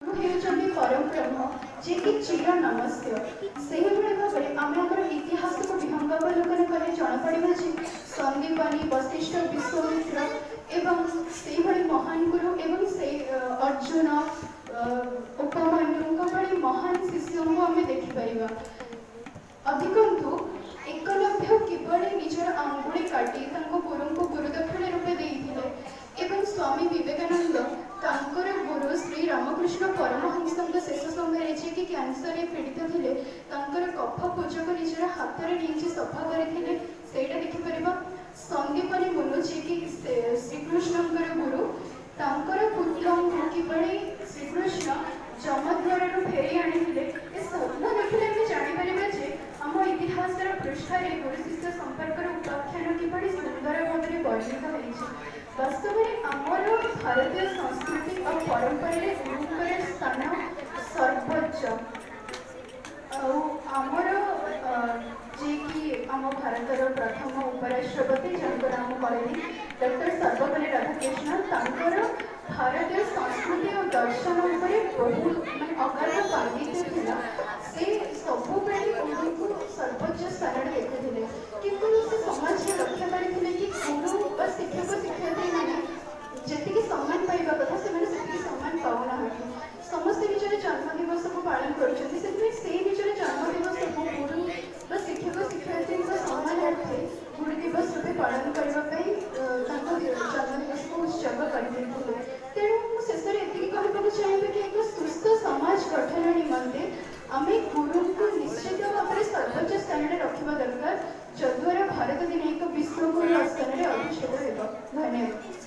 ହେଉଛନ୍ତି ପରବ୍ରହ୍ମ ଯିଏକି ଚିର ନମସ୍ୟ। ସେହିଭଳି ଭାବରେ ଆମେ ଆମର ଇତିହାସକୁ ବିହଙ୍ଗାବଲୋକନ କଲେ ଜଣାପଡ଼ିବ ଯେ ସନ୍ଦୀପାନି, ବଶିଷ୍ଠ, ବିଶ୍ୱାମିତ୍ର ଏବଂ ସେହିଭଳି ମହାନ ଗୁରୁ ଏବଂ ସେ ଅର୍ଜୁନ, ଉପମନ୍ୟୁଙ୍କ ଭଳି ମହାନ ଶିଷ୍ୟଙ୍କୁ ଆମେ ଦେଖିପାରିବା। ଅଧିକନ୍ତୁ ଏକଲଭ୍ୟ କିଭଳି ନିଜର ଆଙ୍ଗୁଳି କାଟି ତାଙ୍କ ଗୁରୁଙ୍କୁ ଗୁରୁଦକ୍ଷିଣା ରୂପେ ଦେଇଥିଲେ ଏବଂ ସ୍ୱାମୀ ବିବେକାନନ୍ଦ ତାଙ୍କର ଗୁରୁ ଶ୍ରୀ ରାମକୃଷ୍ଣ ପରମହଂସଙ୍କ ଶେଷ ସମୟରେ ଯିଏକି କ୍ୟାନ୍ସରରେ ପୀଡ଼ିତ ଥିଲେ ତାଙ୍କର କଫ ପୂଜକ ନିଜର ହାତରେ ନେଇକି ସଫା କରିଥିଲେ ସେଇଟା ଦେଖିପାରିବା। ସନ୍ଦୀପନୀ ମୁନୁ ଯିଏକି ଶ୍ରୀକୃଷ୍ଣଙ୍କର ଗୁରୁ ତାଙ୍କର ପୁତ୍ରଙ୍କୁ କିଭଳି ଶ୍ରୀକୃଷ୍ଣ ଯମଦ୍ୱାରରୁ ଫେରି ଆଣିଥିଲେ ଏ ସବୁ ଦେଖିଲେ ଆମେ ଜାଣିପାରିବା ଯେ ଆମ ଇତିହାସର ପୃଷ୍ଠାରେ ଗୁରୁ ଶିଷ୍ୟ ସମ୍ପର୍କର ଉପାଖ୍ୟାନ କିଭଳି ସୁନ୍ଦର ଭାବରେ ବର୍ଣ୍ଣିତ ହୋଇଛି। ବାସ୍ତବରେ ଆମର ଭାରତୀୟ ସଂସ୍କୃତି ଆଉ ପରମ୍ପରାରେ ଗୁରୁଙ୍କର ସ୍ଥାନ ସର୍ବୋଚ୍ଚ। ଆଉ ଆମର ଯିଏକି ଆମ ଭାରତର ପ୍ରଥମ ଉପରାଷ୍ଟ୍ରପତି ଯାହାଙ୍କ ନାମ କହିଲି ଡକ୍ଟର ସର୍ବପଲ୍ଲୀ ରାଧାକୃଷ୍ଣ ତାଙ୍କର ଭାରତୀୟ ସଂସ୍କୃତି ଓ ଦର୍ଶନ ଉପରେ ବହୁତ ଅଗାଧ ପାଣ୍ଡିତ୍ୟ ଥିଲା। ସେ ସବୁବେଳେ ଗୁରୁଙ୍କୁ ସର୍ବୋଚ୍ଚ ସ୍ଥାନରେ ଦେଖୁଥିଲେ କିନ୍ତୁ ସେ ସମାଜରେ ଲକ୍ଷ୍ୟ କରିଥିଲେ କି ଗୁରୁ ବା ଶିକ୍ଷକ ଶିକ୍ଷୟିତ୍ରୀମାନେ ଯେତିକି ସମ୍ମାନ ପାଇବା କଥା ସେମାନେ ସେତିକି ସମ୍ମାନ ପାଉନାହାନ୍ତି। ସମସ୍ତେ ନିଜର ଜନ୍ମଦିବସକୁ ପାଳନ କରୁଛନ୍ତି, ସେଥିପାଇଁ ସେଇ ନିଜର ଜନ୍ମଦିବସକୁ ଗୁରୁ ବା ଶିକ୍ଷକ ଶିକ୍ଷୟିତ୍ରୀଙ୍କ ସମ୍ମାନାର୍ଥେ ଗୁରୁ ଦିବସ ରୂପେ ପାଳନ କରିବା ପାଇଁ ତାଙ୍କ ଜନ୍ମଦିବସକୁ ଉତ୍ସର୍ଗ କରିଦେଇଥିଲେ। ତେଣୁ ମୁଁ ଶେଷରେ ଏତିକି କହିବାକୁ ଚାହିଁବି କି ଏକ ସୁସ୍ଥ ସମାଜ ଗଠନ ନିମନ୍ତେ ଆମେ ଗୁରୁଙ୍କୁ ନିଶ୍ଚିତ ଭାବରେ ସର୍ବୋଚ୍ଚ ସ୍ଥାନରେ ରଖିବା ଦରକାର, ଯଦ୍ୱାରା ଭାରତ ଦିନେ ଏକ ବିଶ୍ୱଗୁରୁ ସ୍ଥାନରେ ଅଧିଷ୍ଠିତ ହେବ। ଧନ୍ୟବାଦ।